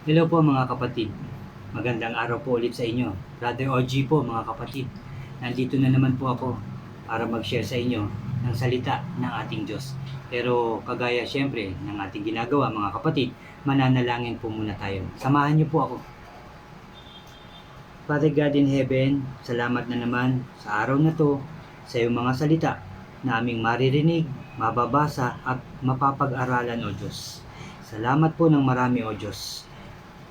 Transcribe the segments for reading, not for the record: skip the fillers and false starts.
Hello po mga kapatid. Magandang araw po ulit sa inyo. Brother OG po mga kapatid. Nandito na naman po ako para mag-share sa inyo ng salita ng ating Diyos. Pero kagaya syempre ng ating ginagawa mga kapatid, mananalangin po muna tayo. Samahan niyo po ako. Father God in heaven, salamat na naman sa araw na to sa iyong mga salita na aming maririnig, mababasa at mapapag-aralan o Diyos. Salamat po ng marami o Diyos.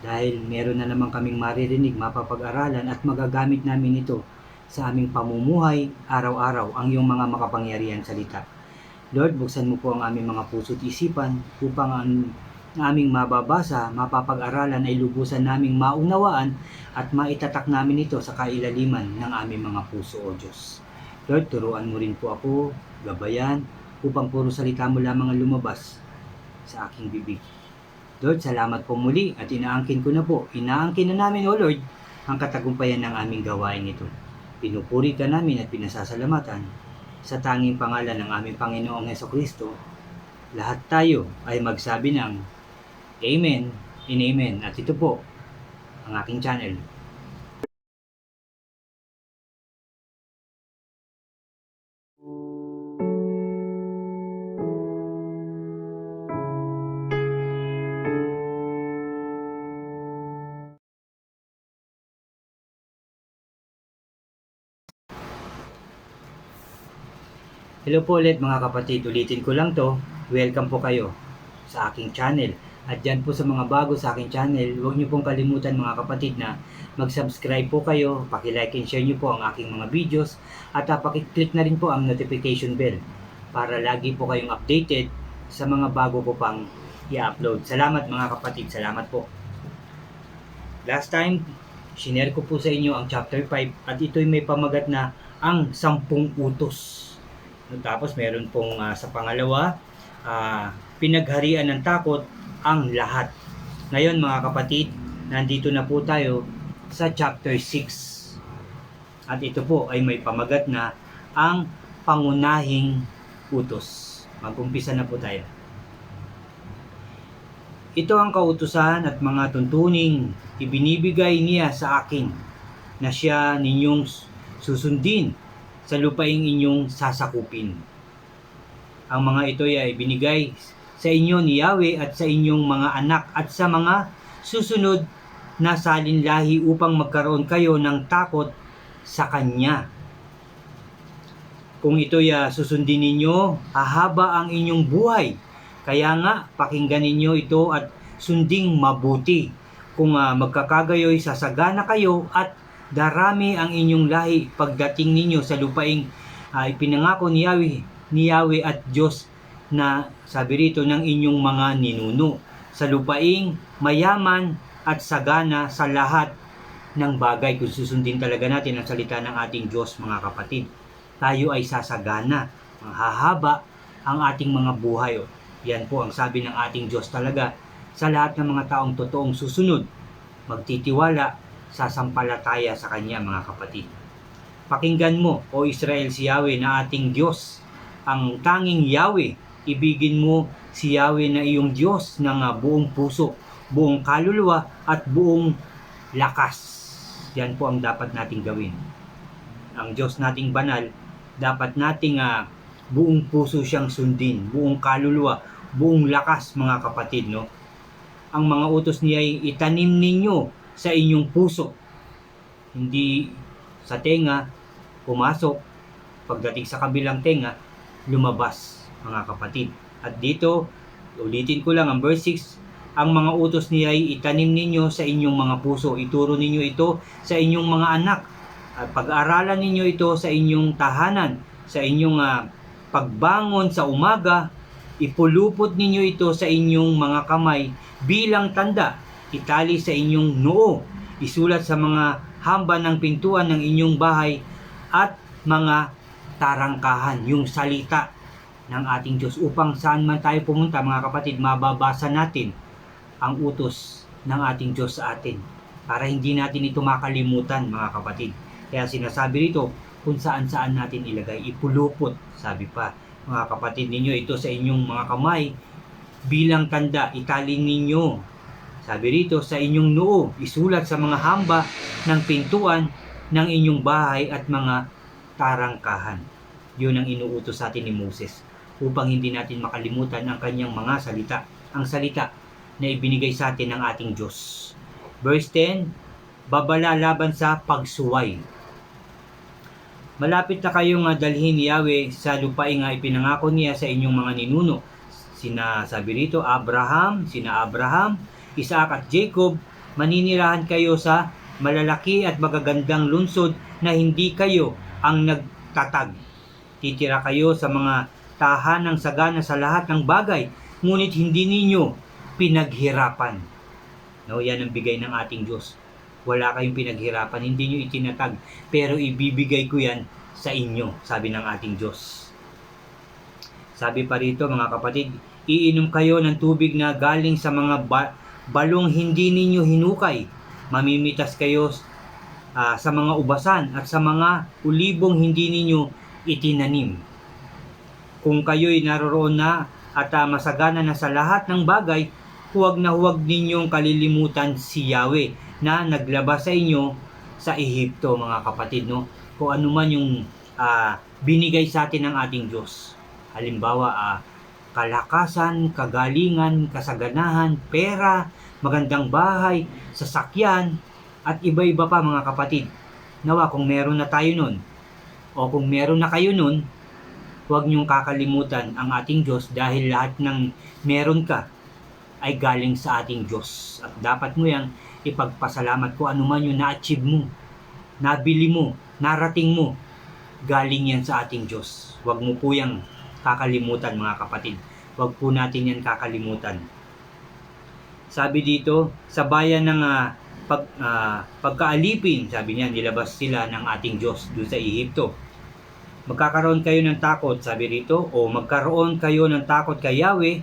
Dahil meron na naman kaming maririnig, mapapag-aralan at magagamit namin ito sa aming pamumuhay araw-araw ang iyong mga makapangyarihan salita. Lord, buksan mo po ang aming mga puso at isipan upang ang aming mababasa, mapapag-aralan ay lubusan naming maunawaan at maitatak namin ito sa kailaliman ng aming mga puso, O Diyos. Lord, turuan mo rin po ako, gabayan, upang puro salita mo lamang ang lumabas sa aking bibig. Lord, salamat po muli at inaangkin ko na po. Inaangkin na namin, O Lord, ang katagumpayan ng aming gawain ito. Pinupuri ka namin at pinasasalamatan sa tanging pangalan ng aming Panginoong Hesukristo. Lahat tayo ay magsabi ng Amen and Amen. At ito po ang aking channel. Hello po ulit mga kapatid, ulitin ko lang to. Welcome po kayo sa aking channel. At dyan po sa mga bago sa aking channel, huwag niyo pong kalimutan mga kapatid na mag-subscribe po kayo, paki-like and share niyo po ang aking mga videos at paki-click na rin po ang notification bell para lagi po kayong updated sa mga bago ko pang i-upload. Salamat mga kapatid, salamat po. Last time, shinare ko po sa inyo ang chapter 5 at ito'y may pamagat na ang 10 utos. Tapos meron pong sa pangalawa, pinagharian ng takot ang lahat. Ngayon mga kapatid, nandito na po tayo sa chapter 6. At ito po ay may pamagat na ang pangunahing utos. Mag-umpisa na po tayo. Ito ang kautusan at mga tuntuning ibinibigay niya sa akin na siya ninyong susundin sa lupaing inyong sasakupin. Ang mga ito ay binigay sa inyo ni Yahweh at sa inyong mga anak at sa mga susunod na salinlahi upang magkaroon kayo ng takot sa Kanya. Kung ito ay susundin ninyo, hahaba ang inyong buhay. Kaya nga, pakinggan ninyo ito at sunding mabuti. Kung magkakagayoy, sasagana kayo at darami ang inyong lahi pagdating ninyo sa lupaing ipinangako ni Yahweh at Diyos na sabi rito ng inyong mga ninuno sa lupaing mayaman at sagana sa lahat ng bagay. Kung susundin talaga natin ang salita ng ating Diyos mga kapatid, tayo ay sasagana, hahaba ang ating mga buhay. Yan po ang sabi ng ating Diyos talaga sa lahat ng mga taong totoong susunod, magtitiwala, sasampalataya sa Kanya mga kapatid. Pakinggan mo, O Israel, si Yahweh na ating Diyos, ang tanging Yahweh. Ibigin mo si Yahweh na iyong Diyos ng buong puso, buong kaluluwa at buong lakas. Yan po ang dapat nating gawin. Ang Diyos nating banal, dapat nating buong puso siyang sundin, buong kaluluwa, buong lakas mga kapatid, no? Ang mga utos niya ay itanim ninyo sa inyong puso, hindi sa tenga, pumasok, pagdating sa kabilang tenga, lumabas mga kapatid. At dito, ulitin ko lang ang verse 6, ang mga utos niya ay itanim ninyo sa inyong mga puso, ituro ninyo ito sa inyong mga anak, at pag-aaralan ninyo ito sa inyong tahanan, sa inyong pagbangon sa umaga, ipulupot ninyo ito sa inyong mga kamay bilang tanda, itali sa inyong noo, isulat sa mga hamba ng pintuan ng inyong bahay at mga tarangkahan, yung salita ng ating Diyos, upang saan man tayo pumunta mga kapatid, mababasa natin ang utos ng ating Diyos sa atin para hindi natin ito makalimutan mga kapatid. Kaya sinasabi rito kung saan-saan natin ilagay, ipulupot, sabi pa mga kapatid ninyo ito sa inyong mga kamay bilang tanda, itali ninyo Sabi rito, sa inyong noo, isulat sa mga hamba ng pintuan ng inyong bahay at mga tarangkahan. Yun ang inuutos sa atin ni Moses upang hindi natin makalimutan ang kanyang mga salita. Ang salita na ibinigay sa atin ng ating Diyos. Verse 10, babala laban sa pagsuway. Malapit na kayong dalhin ni Yahweh sa lupain nga ipinangako niya sa inyong mga ninuno. Sabi rito, sina Abraham, Isaac at Jacob, maninirahan kayo sa malalaki at magagandang lungsod na hindi kayo ang nagtatag. Titira kayo sa mga tahanang sagana sa lahat ng bagay, ngunit hindi ninyo pinaghirapan. No, yan ang bigay ng ating Diyos. Wala kayong pinaghirapan, hindi nyo itinatag, pero ibibigay ko yan sa inyo, sabi ng ating Diyos. Sabi pa rito mga kapatid, iinom kayo ng tubig na galing sa mga balong hindi ninyo hinukay. Mamimitas kayo sa mga ubasan at sa mga ulibong hindi ninyo itinanim. Kung kayo'y naroroon na at masagana na sa lahat ng bagay, huwag ninyong kalilimutan si Yahweh na naglabas sa inyo sa Ehipto, mga kapatid, no? Kung ano man yung binigay sa atin ng ating Diyos. Halimbawa, kalakasan, kagalingan, kasaganahan, pera, magandang bahay, sasakyan, at iba-iba pa mga kapatid. Nawa kung meron na tayo nun, o kung meron na kayo nun, huwag niyong kakalimutan ang ating Diyos dahil lahat ng meron ka ay galing sa ating Diyos. At dapat mo yang ipagpasalamat ko ano man yung na-achieve mo, nabili mo, narating mo, galing yan sa ating Diyos. Huwag mo po yang kakalimutan mga kapatid. Huwag po natin yan kakalimutan. Sabi dito, sa bayan ng pagkaalipin, sabi niya, nilabas sila ng ating Diyos doon sa Ehipto. Magkakaroon kayo ng takot, sabi rito, o magkaroon kayo ng takot kay Yahweh,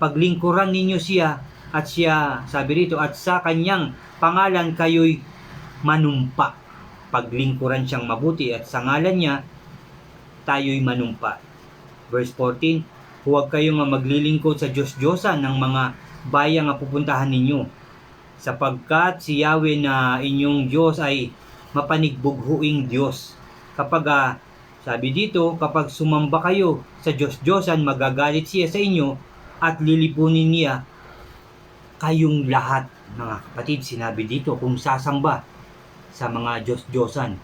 paglingkuran ninyo siya, at siya, sabi rito, at sa kanyang pangalan kayo'y manumpa. Paglingkuran siyang mabuti, at sa ngalan niya, tayo'y manumpa. Verse 14, huwag kayong maglilingkod sa Diyos-Diyosan ng mga bayang pupuntahan ninyo, sapagkat si Yahweh na inyong Diyos ay mapanigbughuing Diyos. Kapag sabi dito, kapag sumamba kayo sa Diyos-Diyosan, magagalit siya sa inyo at lilipunin niya kayong lahat. Mga kapatid, sinabi dito, kung sasamba sa mga Diyos-Diyosan,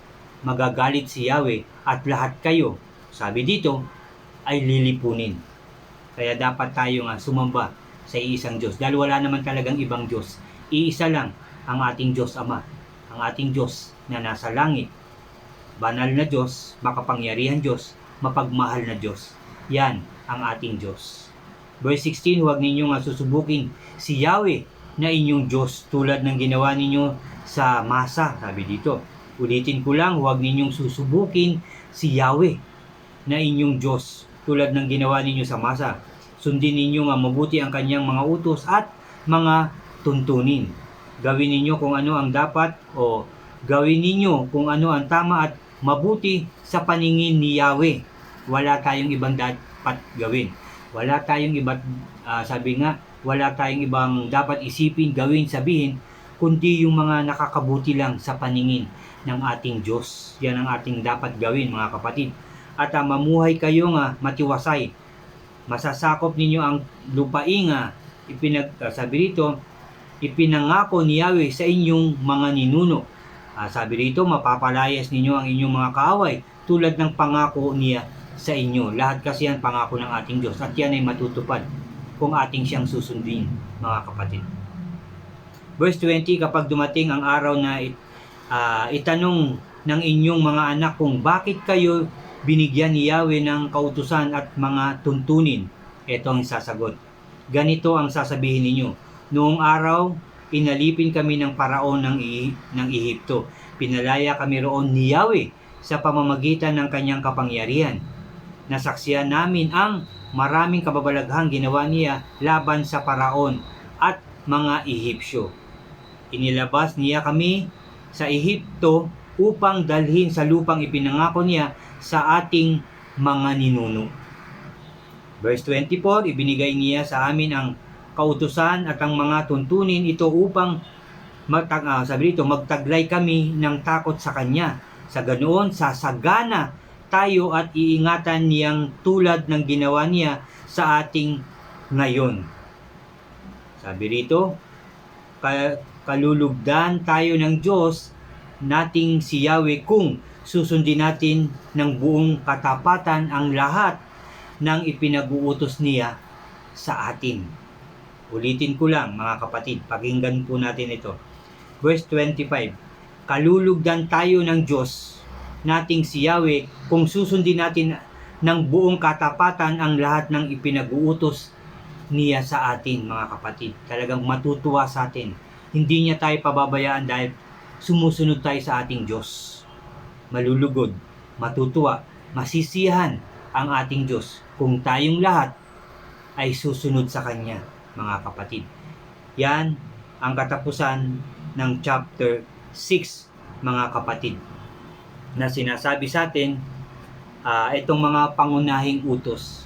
magagalit si Yahweh at lahat kayo, sabi dito, ay lilipunin. Kaya dapat tayo sumamba sa iisang Diyos. Dahil wala naman talagang ibang Diyos. Iisa lang ang ating Diyos Ama. Ang ating Diyos na nasa langit. Banal na Diyos, makapangyarihan Diyos, mapagmahal na Diyos. Yan ang ating Diyos. Verse 16, huwag ninyong susubukin si Yahweh na inyong Diyos tulad ng ginawa ninyo sa Masa. Sabi dito, ulitin ko lang, huwag ninyong susubukin si Yahweh na inyong Diyos tulad ng ginawa ninyo sa Masa. Sundin ninyo mabuti ang kanyang mga utos at mga tuntunin. Gawin ninyo kung ano ang dapat o gawin ninyo kung ano ang tama at mabuti sa paningin ni Yahweh. Wala tayong ibang dapat gawin. Wala tayong wala tayong ibang dapat isipin, gawin, sabihin, kundi yung mga nakakabuti lang sa paningin ng ating Diyos. Yan ang ating dapat gawin mga kapatid. At mamuhay kayo matiwasay. Masasakop ninyo ang lupain sabi rito, ipinangako ni Yahweh sa inyong mga ninuno. Sabi rito, mapapalayas ninyo ang inyong mga kaaway tulad ng pangako niya sa inyo. Lahat kasi yan pangako ng ating Diyos at yan ay matutupad kung ating siyang susundin mga kapatid. Verse 20, kapag dumating ang araw na itanong ng inyong mga anak kung bakit kayo binigyan ni Yahweh ng kautusan at mga tuntunin, ito ang sasagot. Ganito ang sasabihin ninyo, noong araw, inalipin kami ng paraon ng Ehipto. Pinalaya kami roon ni Yahweh sa pamamagitan ng kanyang kapangyarihan. Nasaksiyan namin ang maraming kababalaghang ginawa niya laban sa paraon at mga Ehipsyo. Inilabas niya kami sa Ehipto upang dalhin sa lupang ipinangako niya sa ating mga ninuno. Verse 24, ibinigay niya sa amin ang kautusan at ang mga tuntunin ito upang magtaglay kami ng takot sa Kanya. Sa ganoon, sasagana tayo at iingatan niyang tulad ng ginawa niya sa ating ngayon. Sabi rito, kalulugdan tayo ng Diyos nating si Yahweh kung susundin natin ng buong katapatan ang lahat ng ipinag-uutos niya sa atin. Ulitin ko lang mga kapatid, pakinggan po natin ito. Verse 25, kalulugdan tayo ng Diyos nating si Yahweh kung susundin natin ng buong katapatan ang lahat ng ipinag-uutos niya sa atin, mga kapatid. Talagang matutuwa sa atin. Hindi niya tayo pababayaan dahil sumusunod tayo sa ating Diyos. Malulugod, matutuwa, masisiyahan ang ating Diyos kung tayong lahat ay susunod sa Kanya, mga kapatid. Yan ang katapusan ng chapter 6, mga kapatid, na sinasabi sa atin itong mga pangunahing utos.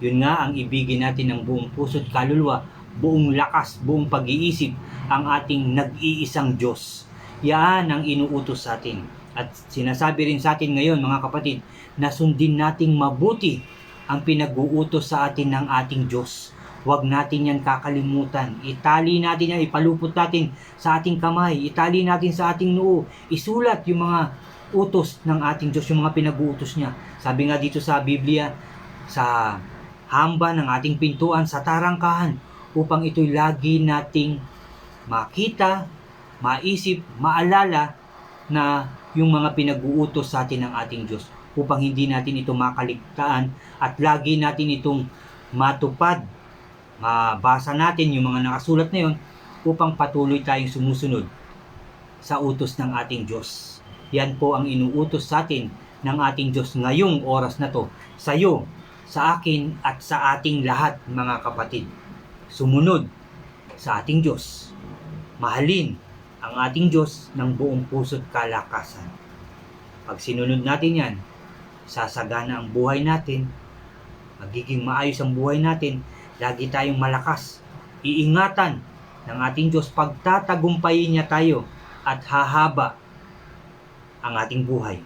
Yun nga ang ibigin natin ng buong puso't kaluluwa, buong lakas, buong pag-iisip ang ating nag-iisang Diyos. Yan ang inuutos sa atin. At sinasabi rin sa atin ngayon, mga kapatid, na sundin nating mabuti ang pinag-uutos sa atin ng ating Diyos. Huwag natin yan kakalimutan. Itali natin yan, ipalupot natin sa ating kamay, itali natin sa ating noo, isulat yung mga utos ng ating Diyos, yung mga pinag-uutos niya. Sabi nga dito sa Biblia, sa hamba ng ating pintuan, sa tarangkahan, upang ito'y lagi nating makita, maisip, maalala na yung mga pinag-uutos sa atin ng ating Diyos, upang hindi natin ito makaligtaan at lagi natin itong matupad. Mabasa natin yung mga nakasulat na yun upang patuloy tayong sumusunod sa utos ng ating Diyos. Yan po ang inuutos sa atin ng ating Diyos ngayong oras na to, sa iyo, sa akin at sa ating lahat, mga kapatid. Sumunod sa ating Diyos. Mahalin ang ating Diyos ng buong puso't kalakasan. Pag sinunod natin yan, sasagana ang buhay natin, magiging maayos ang buhay natin, lagi tayong malakas, iingatan ng ating Diyos, pagtatagumpayin niya tayo at hahaba ang ating buhay.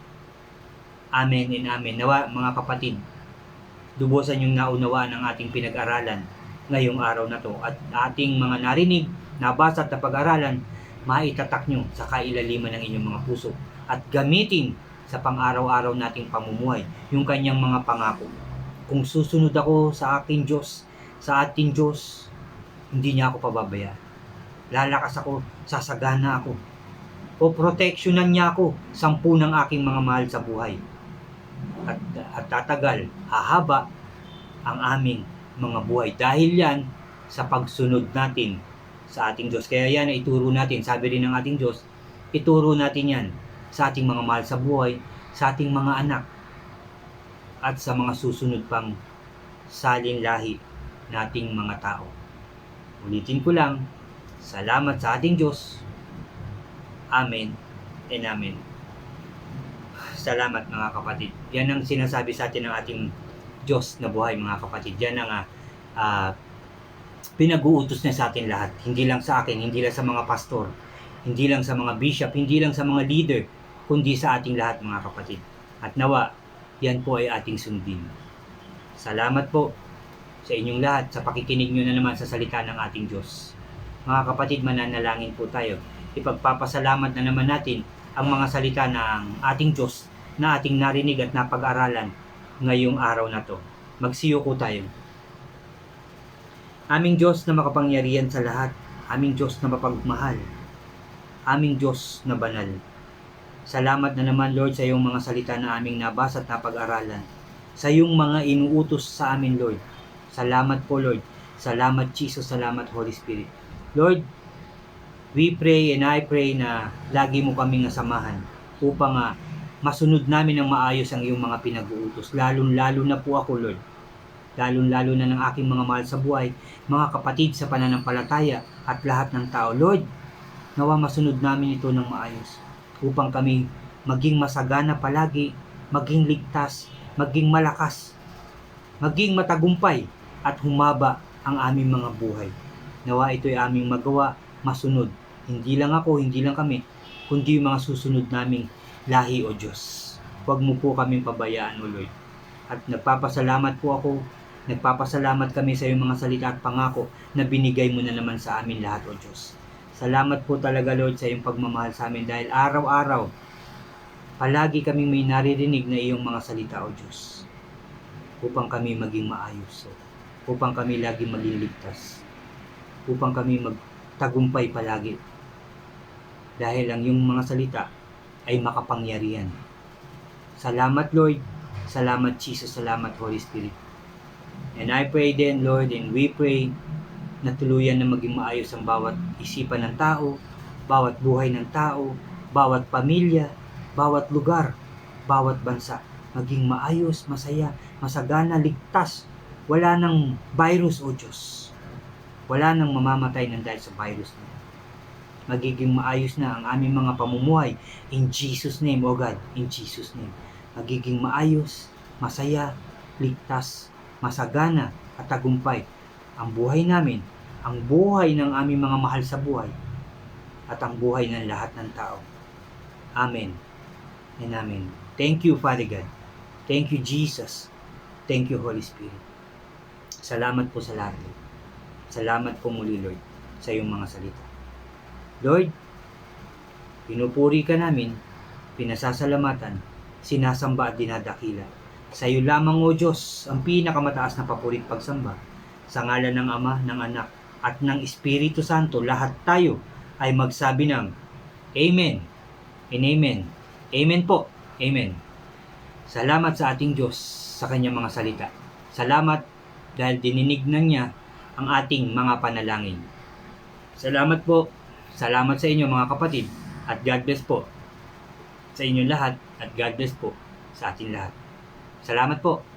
Amen and amen. Nawa, mga kapatid, lubusan yung naunawaan ng ating pinag-aralan ngayong araw na to at ating mga narinig, nabasa at napag-aralan, maitatak nyo sa kailaliman ng inyong mga puso at gamitin sa pang-araw-araw nating pamumuhay yung kanyang mga pangako. Kung susunod ako sa aking Diyos, sa ating Diyos, hindi niya ako pababayaan. Lalakas ako, sasagana ako, o proteksyonan niya ako, 10 ng aking mga mahal sa buhay. At tatagal, hahaba ang aming mga buhay. Dahil yan sa pagsunod natin sa ating Diyos. Kaya yan ay ituro natin, sabi rin ng ating Diyos, ituro natin yan sa ating mga mahal sa buhay, sa ating mga anak, at sa mga susunod pang salinlahi nating mga tao. Ulitin ko lang, salamat sa ating Diyos. Amen and amen. Salamat mga kapatid. Yan ang sinasabi sa atin ng ating Diyos na buhay, mga kapatid. Yan ang pinag-uutos niya sa atin lahat. Hindi lang sa akin, hindi lang sa mga pastor, hindi lang sa mga bishop, hindi lang sa mga leader, kundi sa ating lahat, mga kapatid. At nawa, yan po ay ating sundin. Salamat po sa inyong lahat sa pakikinig nyo na naman sa salita ng ating Diyos. Mga kapatid, mananalangin po tayo. Ipagpapasalamat na naman natin ang mga salita ng ating Diyos na ating narinig at napag-aralan ngayong araw na to. Magsiyuko tayo. Aming Diyos na makapangyarihan sa lahat, aming Diyos na mapagmahal, aming Diyos na banal. Salamat na naman, Lord, sa iyong mga salita na aming nabasa at napag-aralan. Sa iyong mga inuutos sa amin, Lord. Salamat po, Lord. Salamat, Jesus. Salamat, Holy Spirit. Lord, we pray and I pray na lagi mo kaming nasamahan upang masunod namin ng maayos ang iyong mga pinag-uutos. Lalong-lalo na po ako, Lord. Lalong-lalo na ng aking mga mahal sa buhay, mga kapatid sa pananampalataya at lahat ng tao. Lord, nawa masunod namin ito ng maayos upang kami maging masagana palagi, maging ligtas, maging malakas, maging matagumpay at humaba ang aming mga buhay. Nawa ito'y aming magawa, masunod. Hindi lang ako, hindi lang kami, kundi yung mga susunod naming lahi, O Diyos. Huwag mo po kaming pabayaan, O Lord. At nagpapasalamat po ako, nagpapasalamat kami sa iyong mga salita at pangako na binigay mo na naman sa amin lahat, O Diyos. Salamat po talaga, Lord, sa iyong pagmamahal sa amin dahil araw-araw, palagi kaming may naririnig na iyong mga salita, O Diyos, upang kami maging maayos, upang kami lagi maging ligtas, upang kami magtagumpay palagi. Dahil ang iyong mga salita ay makapangyarihan. Salamat, Lord. Salamat, Jesus. Salamat, Holy Spirit. And I pray then, Lord, and we pray na tuluyan na maging maayos ang bawat isipan ng tao, bawat buhay ng tao, bawat pamilya, bawat lugar, bawat bansa. Maging maayos, masaya, masagana, ligtas. Wala nang virus, O Diyos. Wala nang mamamatay ng dahil sa virus na. Magiging maayos na ang aming mga pamumuhay. In Jesus' name, O God. In Jesus' name. Magiging maayos, masaya, ligtas, masagana, at tagumpay ang buhay namin, ang buhay ng aming mga mahal sa buhay, at ang buhay ng lahat ng tao. Amen and Amen. Thank you, Father God. Thank you, Jesus. Thank you, Holy Spirit. Salamat po sa lahat, Lord. Salamat po muli, Lord, sa iyong mga salita. Lord, pinupuri ka namin, pinasasalamatan, sinasamba at dinadakila. Sa iyo lamang, O Diyos, ang pinakamataas na papuri at pagsamba. Sa ngalan ng Ama, ng Anak, at ng Espiritu Santo, lahat tayo ay magsabi ng Amen and Amen. Amen po. Amen. Salamat sa ating Diyos sa kanyang mga salita. Salamat dahil dininig na niya ang ating mga panalangin. Salamat po. Salamat sa inyo mga kapatid. At God bless po sa inyo lahat. At God bless po sa ating lahat. Salamat po.